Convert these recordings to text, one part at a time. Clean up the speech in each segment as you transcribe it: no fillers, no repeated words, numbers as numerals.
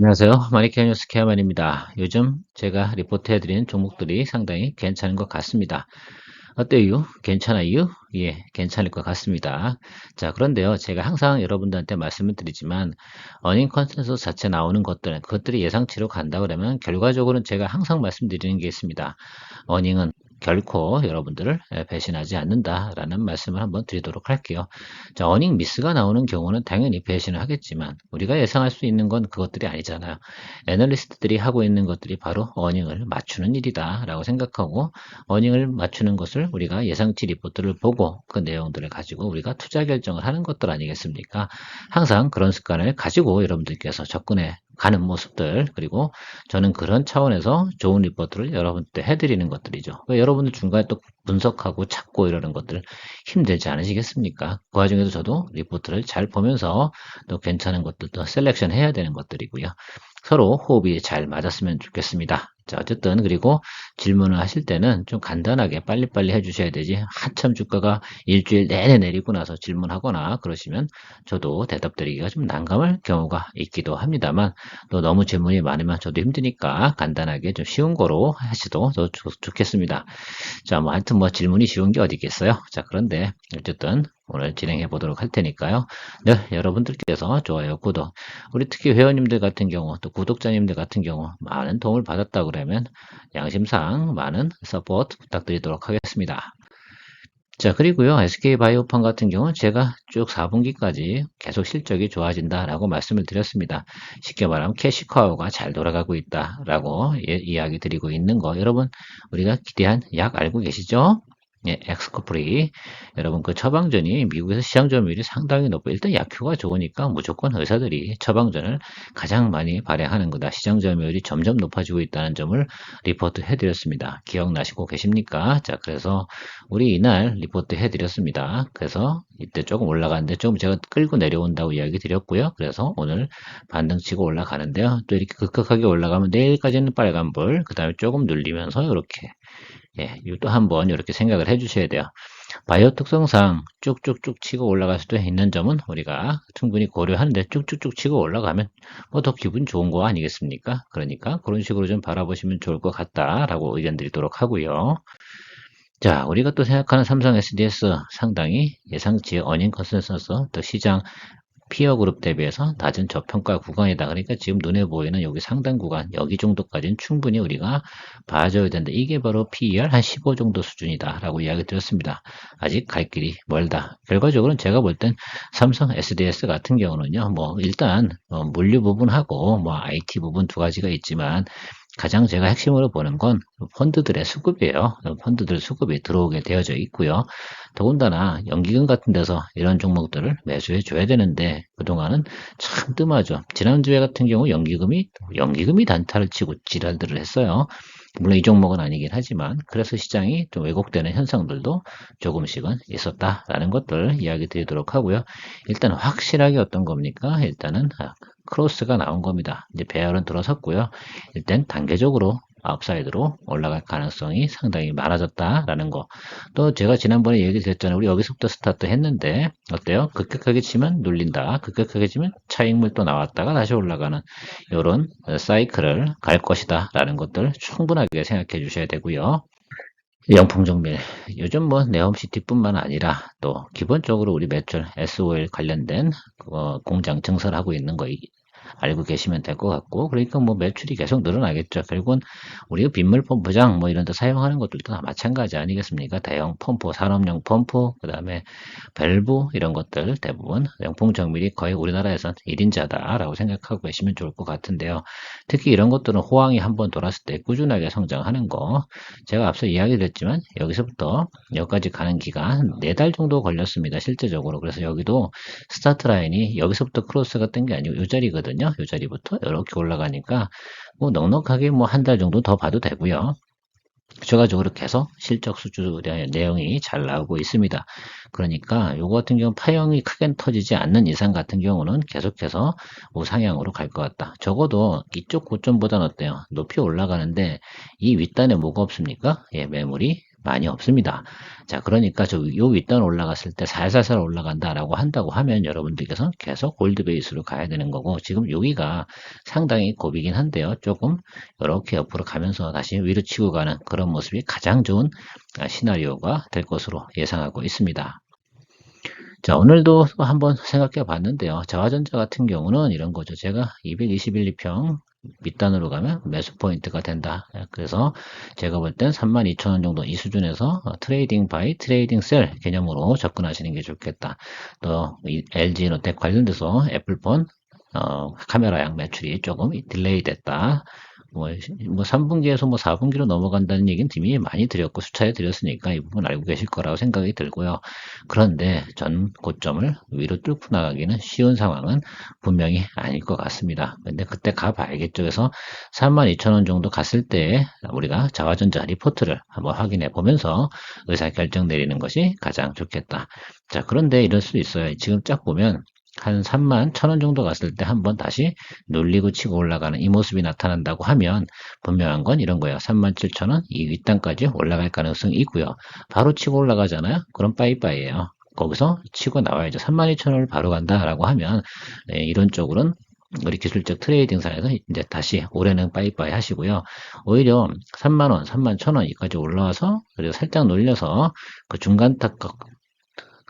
안녕하세요. 마니케어 뉴스 케어만입니다. 요즘 제가 리포트해드리는 종목들이 상당히 괜찮은 것 같습니다. 어때요? 괜찮아요? 예, 괜찮을 것 같습니다. 자, 그런데요, 제가 항상 여러분들한테 말씀을 드리지만, 어닝 컨센서스 자체 나오는 것들, 그것들이 예상치로 간다 그러면, 결과적으로는 제가 항상 말씀드리는 게 있습니다. 어닝은 결코 여러분들을 배신하지 않는다라는 말씀을 한번 드리도록 할게요. 자, 어닝 미스가 나오는 경우는 당연히 배신을 하겠지만 우리가 예상할 수 있는 건 그것들이 아니잖아요. 애널리스트들이 하고 있는 것들이 바로 어닝을 맞추는 일이다라고 생각하고 어닝을 맞추는 것을 우리가 예상치 리포트를 보고 그 내용들을 가지고 우리가 투자 결정을 하는 것들 아니겠습니까? 항상 그런 습관을 가지고 여러분들께서 접근해 가는 모습들, 그리고 저는 그런 차원에서 좋은 리포트를 여러분께 해드리는 것들이죠. 여러분들 중간에 또 분석하고 찾고 이러는 것들 힘들지 않으시겠습니까? 그 와중에도 저도 리포트를 잘 보면서 또 괜찮은 것들도 셀렉션 해야 되는 것들이고요. 서로 호흡이 잘 맞았으면 좋겠습니다. 자, 어쨌든 그리고 질문을 하실 때는 좀 간단하게 빨리빨리 해주셔야 되지, 한참 주가가 일주일 내내 내리고 나서 질문하거나 그러시면 저도 대답드리기가 좀 난감할 경우가 있기도 합니다만, 또 너무 질문이 많으면 저도 힘드니까 간단하게 좀 쉬운 거로 하셔도 더 좋겠습니다. 자, 뭐 하여튼 뭐 질문이 쉬운 게 어디 있겠어요. 자, 그런데 어쨌든 오늘 진행해 보도록 할 테니까요. 네, 여러분들께서 좋아요, 구독, 우리 특히 회원님들 같은 경우, 또 구독자님들 같은 경우 많은 도움을 받았다 그러면 양심상 많은 서포트 부탁드리도록 하겠습니다. 자, 그리고요, SK바이오팜 같은 경우는 제가 쭉 4분기까지 계속 실적이 좋아진다라고 말씀을 드렸습니다. 쉽게 말하면 캐시카우가 잘 돌아가고 있다라고 이야기 드리고 있는 거, 여러분, 우리가 기대한 약 알고 계시죠? 예, 엑스코프리. 여러분, 그 처방전이 미국에서 시장 점유율이 상당히 높고, 일단 약효가 좋으니까 무조건 의사들이 처방전을 가장 많이 발행하는 거다. 시장 점유율이 점점 높아지고 있다는 점을 리포트 해드렸습니다. 기억나시고 계십니까? 자, 그래서 우리 이날 리포트 해드렸습니다. 그래서 이때 조금 올라가는데 좀 제가 끌고 내려온다고 이야기 드렸고요. 그래서 오늘 반등 치고 올라가는데요. 또 이렇게 급격하게 올라가면 내일까지는 빨간불, 그 다음에 조금 눌리면서 이렇게, 예, 또 한번 이렇게 생각을 해주셔야 돼요. 바이오 특성상 쭉쭉쭉 치고 올라갈 수도 있는 점은 우리가 충분히 고려하는데, 쭉쭉쭉 치고 올라가면 뭐 더 기분 좋은 거 아니겠습니까? 그러니까 그런 식으로 좀 바라보시면 좋을 것 같다라고 의견 드리도록 하고요. 자, 우리가 또 생각하는 삼성 SDS 상당히 예상치 어닝 컨센서스, 또 시장 피어 그룹 대비해서 낮은 저평가 구간이다. 그러니까 지금 눈에 보이는 여기 상단 구간, 여기 정도까지는 충분히 우리가 봐줘야 된다. 이게 바로 PER 한 15 정도 수준이다라고 이야기 드렸습니다. 아직 갈 길이 멀다. 결과적으로는 제가 볼 땐 삼성 SDS 같은 경우는요, 뭐 일단 물류 부분하고 뭐 IT 부분 두 가지가 있지만, 가장 제가 핵심으로 보는 건 펀드들의 수급이에요. 펀드들 수급이 들어오게 되어져 있고요. 더군다나 연기금 같은 데서 이런 종목들을 매수해 줘야 되는데 그동안은 참 뜸하죠. 지난주에 같은 경우 연기금이 단타를 치고 지랄들을 했어요. 물론 이 종목은 아니긴 하지만, 그래서 시장이 좀 왜곡되는 현상들도 조금씩은 있었다라는 것들 이야기 드리도록 하고요. 일단 확실하게 어떤 겁니까? 일단은 크로스가 나온 겁니다. 이제 배열은 들어섰고요. 일단 단계적으로 아웃사이드로 올라갈 가능성이 상당히 많아졌다라는 거. 또 제가 지난번에 얘기 드렸잖아요. 우리 여기서부터 스타트 했는데 어때요? 급격하게 치면 눌린다. 급격하게 치면 차익물 또 나왔다가 다시 올라가는 이런 사이클을 갈 것이다 라는 것들 충분하게 생각해 주셔야 되고요. 영풍정밀, 요즘 뭐 네옴시티뿐만 아니라 또 기본적으로 우리 매출 SOL 관련된 공장 증설하고 있는 거 알고 계시면 될 것 같고, 그러니까 뭐 매출이 계속 늘어나겠죠. 결국은 우리가 빗물 펌프장 뭐 이런 데 사용하는 것들도 다 마찬가지 아니겠습니까? 대형 펌프, 산업용 펌프, 그다음에 밸브 이런 것들 대부분 영풍 정밀이 거의 우리나라에선 1인자다라고 생각하고 계시면 좋을 것 같은데요. 특히 이런 것들은 호황이 한번 돌았을 때 꾸준하게 성장하는 거, 제가 앞서 이야기 드렸지만 여기서부터 여기까지 가는 기간 4달 정도 걸렸습니다. 실제적으로. 그래서 여기도 스타트 라인이 여기서부터 크로스가 뜬 게 아니고 이 자리거든요. 이 자리부터 이렇게 올라가니까 뭐 넉넉하게 뭐 한 달 정도 더 봐도 되고요. 추가적으로 계속 실적 수주 내용이 잘 나오고 있습니다. 그러니까 요거 같은 경우 파형이 크게 터지지 않는 이상 같은 경우는 계속해서 우상향으로 갈 것 같다. 적어도 이쪽 고점보다는 어때요? 높이 올라가는데 이 윗단에 뭐가 없습니까? 예, 매물이 많이 없습니다. 자, 그러니까 요 윗단 올라갔을 때 살살살 올라간다라고 한다고 하면 여러분들께서 계속 골드 베이스로 가야 되는 거고, 지금 여기가 상당히 고비긴 한데요. 조금 이렇게 옆으로 가면서 다시 위로 치고 가는 그런 모습이 가장 좋은 시나리오가 될 것으로 예상하고 있습니다. 자, 오늘도 한번 생각해 봤는데요. 자화전자 같은 경우는 이런 거죠. 제가 221, 2평 밑단으로 가면 매수 포인트가 된다. 그래서 제가 볼 땐 32,000원 정도 이 수준에서 트레이딩 바이, 트레이딩 셀 개념으로 접근하시는 게 좋겠다. 또 LG 노텍 관련돼서 애플폰 카메라 양 매출이 조금 딜레이 됐다. 뭐 3분기에서 뭐 4분기로 넘어간다는 얘기는 이미 많이 드렸고 수차에 드렸으니까 이 부분 알고 계실 거라고 생각이 들고요. 그런데 전 고점을 위로 뚫고 나가기는 쉬운 상황은 분명히 아닐 것 같습니다. 근데 그때 가봐야겠죠. 그래서 32,000원 정도 갔을 때 우리가 자화전자 리포트를 한번 확인해 보면서 의사결정 내리는 것이 가장 좋겠다. 자, 그런데 이럴 수 있어요. 지금 쫙 보면 한 31,000원 정도 갔을 때 한번 다시 눌리고 치고 올라가는 이 모습이 나타난다고 하면 분명한 건 이런 거예요. 37,000원 이 윗단까지 올라갈 가능성이 있고요. 바로 치고 올라가잖아요. 그럼 빠이빠이예요. 거기서 치고 나와야죠. 32,000원을 바로 간다라고 하면 이런 쪽으로는 우리 기술적 트레이딩상에서 이제 다시 올해는 빠이빠이 하시고요. 오히려 3만원, 31,000원 까지 올라와서 그리고 살짝 놀려서 그 중간 탁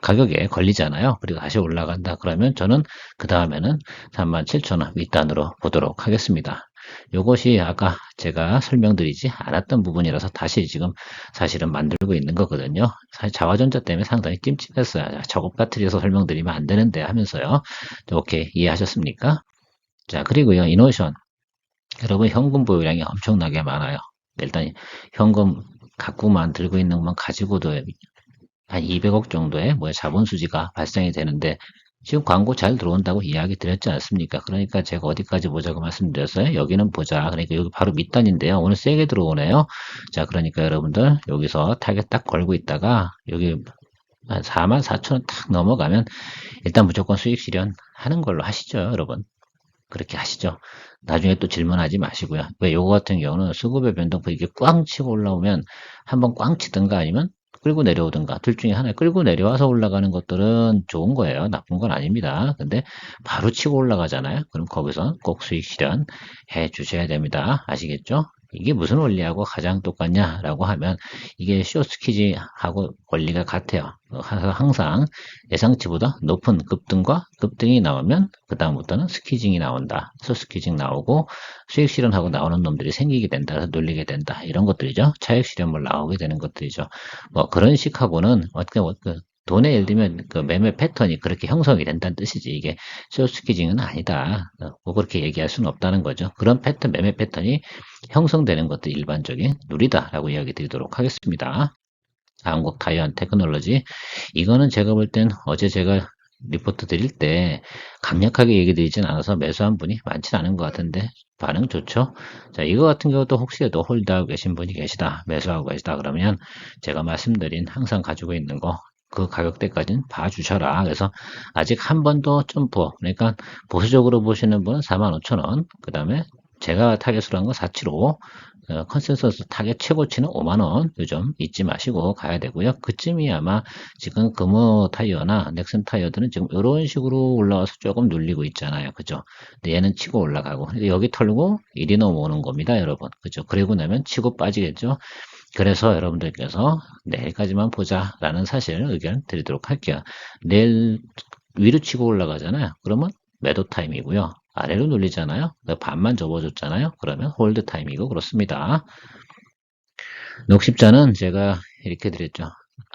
가격에 걸리잖아요. 그리고 다시 올라간다 그러면 저는 그 다음에는 37,000원 윗단으로 보도록 하겠습니다. 요것이 아까 제가 설명드리지 않았던 부분이라서 다시 지금 사실은 만들고 있는 거거든요. 사실 자화전자 때문에 상당히 찜찜했어요. 저것 빠뜨려서 설명드리면 안 되는데 하면서요. 오케이, 이해하셨습니까? 자, 그리고요, 이노션. 여러분, 현금 보유량이 엄청나게 많아요. 일단 현금 갖고만 들고 있는 것만 가지고도 한 200억 정도의 자본 수지가 발생이 되는데 지금 광고 잘 들어온다고 이야기 드렸지 않습니까? 그러니까 제가 어디까지 보자고 말씀드렸어요. 여기는 보자. 그러니까 여기 바로 밑단인데요. 오늘 세게 들어오네요. 자, 그러니까 여러분들 여기서 타겟 딱 걸고 있다가 여기 한 44,000원 딱 넘어가면 일단 무조건 수익 실현하는 걸로 하시죠, 여러분. 그렇게 하시죠. 나중에 또 질문하지 마시고요. 왜 요거 같은 경우는 수급의 변동폭 이게 꽝 치고 올라오면 한번 꽝 치든가 아니면 끌고 내려오든가 둘 중에 하나 끌고 내려와서 올라가는 것들은 좋은 거예요. 나쁜 건 아닙니다. 근데 바로 치고 올라가잖아요. 그럼 거기서 꼭 수익 실현 해 주셔야 됩니다. 아시겠죠? 이게 무슨 원리하고 가장 똑같냐라고 하면 이게 쇼스키지하고 원리가 같아요. 항상 예상치보다 높은 급등과 급등이 나오면 그 다음부터는 스키징이 나온다. 소스키징 나오고 수익 실현하고 나오는 놈들이 생기게 된다. 그래서 눌리게 된다. 이런 것들이죠. 차익 실현물 나오게 되는 것들이죠. 뭐 그런 식하고는 어떻게 돈에 예를 들면 그 매매 패턴이 그렇게 형성이 된다는 뜻이지 이게 쇼스키징은 아니다. 뭐 그렇게 얘기할 수는 없다는 거죠. 그런 패턴 매매 패턴이 형성되는 것도 일반적인 룰이다라고 이야기 드리도록 하겠습니다. 한국 타이완 테크놀로지 이거는 제가 볼 땐 어제 제가 리포트 드릴 때 강력하게 얘기 드리진 않아서 매수한 분이 많진 않은 것 같은데 반응 좋죠? 자, 이거 같은 경우도 혹시라도 홀드하고 계신 분이 계시다, 매수하고 계시다 그러면 제가 말씀드린 항상 가지고 있는 거 그 가격대까지는 봐주셔라. 그래서 아직 한 번도 점프, 그러니까 보수적으로 보시는 분은 45,000원, 그 다음에 제가 타겟으로 한 거 475, 컨센서스 타겟 최고치는 5만원 요즘 잊지 마시고 가야 되고요. 그쯤이 아마 지금 금호 타이어나 넥슨 타이어들은 지금 이런 식으로 올라와서 조금 눌리고 있잖아요. 그죠? 근데 얘는 치고 올라가고 여기 털고 이리 넘어오는 겁니다. 여러분. 그죠? 그리고 나면 치고 빠지겠죠? 그래서 여러분들께서 내일까지만 보자라는 사실 의견 드리도록 할게요. 내일 위로 치고 올라가잖아요. 그러면 매도 타임이고요. 아래로 눌리잖아요. 반만 접어줬잖아요. 그러면 홀드 타임이고 그렇습니다. 녹십자는 제가 이렇게 드렸죠.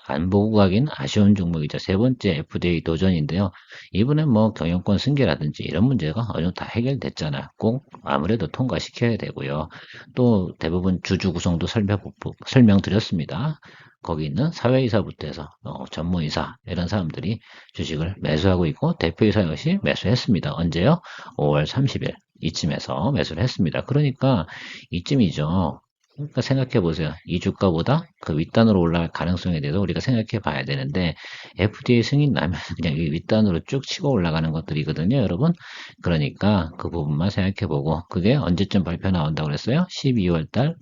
안 보고 가긴 아쉬운 종목이죠. 세 번째 FDA 도전인데요. 이번엔 뭐 경영권 승계라든지 이런 문제가 어느 정도 다 해결됐잖아요. 꼭 아무래도 통과시켜야 되고요. 또 대부분 주주 구성도 설명드렸습니다. 거기 있는 사회이사부터 해서 전무이사 이런 사람들이 주식을 매수하고 있고 대표이사 역시 매수했습니다. 언제요? 5월 30일 이쯤에서 매수를 했습니다. 그러니까 이쯤이죠. 그러니까 생각해 보세요. 이 주가보다 그 윗단으로 올라갈 가능성에 대해서 우리가 생각해 봐야 되는데 FDA 승인 나면 그냥 이 윗단으로 쭉 치고 올라가는 것들이거든요, 여러분. 그러니까 그 부분만 생각해 보고 그게 언제쯤 발표 나온다고 그랬어요? 12월 달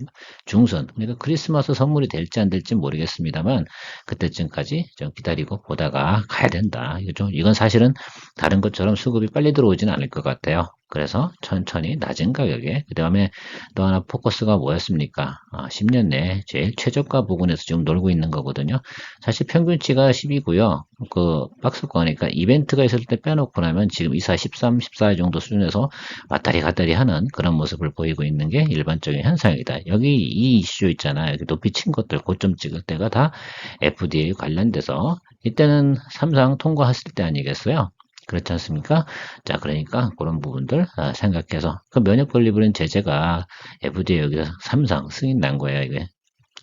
중순. 그러니까 크리스마스 선물이 될지 안 될지 모르겠습니다만 그때쯤까지 좀 기다리고 보다가 가야 된다. 이건 사실은 다른 것처럼 수급이 빨리 들어오진 않을 것 같아요. 그래서 천천히 낮은 가격에 그다음에 또 하나 포커스가 뭐였습니까? 10년 내에 제일 최저가 부근에서 지금 놀고 있는 거거든요. 사실 평균치가 10이고요. 그 박스권이니까 이벤트가 있을 때 빼놓고 나면 지금 24, 13, 14 정도 수준에서 왔다리 갔다리 하는 그런 모습을 보이고 있는 게 일반적인 현상이다. 여기 이 이슈 있잖아요. 여기 높이 친 것들 고점 찍을 때가 다 FDA 관련돼서 이때는 삼상 통과했을 때 아니겠어요? 그렇지 않습니까? 자, 그러니까 그런 부분들 생각해서 그 면역 권리부는 제재가 FDA 여기서 삼상 승인 난 거예요. 이게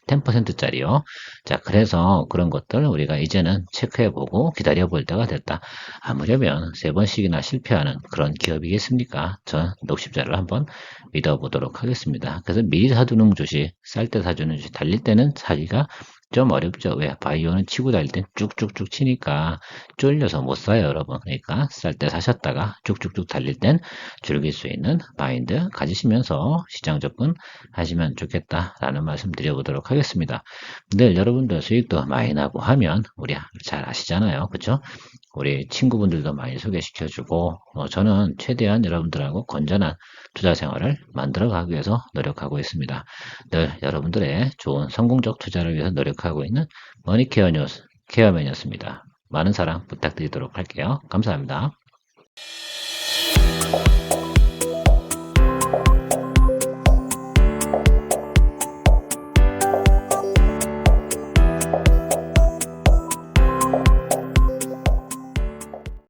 10%짜리요. 자, 그래서 그런 것들 우리가 이제는 체크해보고 기다려볼 때가 됐다. 아무려면 세 번씩이나 실패하는 그런 기업이겠습니까? 저 녹십자를 한번 믿어보도록 하겠습니다. 그래서 미리 사두는 주식, 쌀 때 사주는 주식, 달릴 때는 사기가 좀 어렵죠. 왜? 바이오는 치고 달릴 땐 쭉쭉쭉 치니까 쫄려서 못 사요, 여러분. 그러니까 쌀 때 사셨다가 쭉쭉쭉 달릴 땐 즐길 수 있는 마인드 가지시면서 시장 접근 하시면 좋겠다라는 말씀 드려보도록 하겠습니다. 늘 여러분들 수익도 많이 나고 하면 우리 잘 아시잖아요. 그쵸? 우리 친구분들도 많이 소개시켜주고 저는 최대한 여러분들하고 건전한 투자 생활을 만들어 가기 위해서 노력하고 있습니다. 늘 여러분들의 좋은 성공적 투자를 위해서 노력하고 있는 머니케어 뉴스 케어맨이었습니다. 많은 사랑 부탁드리도록 할게요. 감사합니다.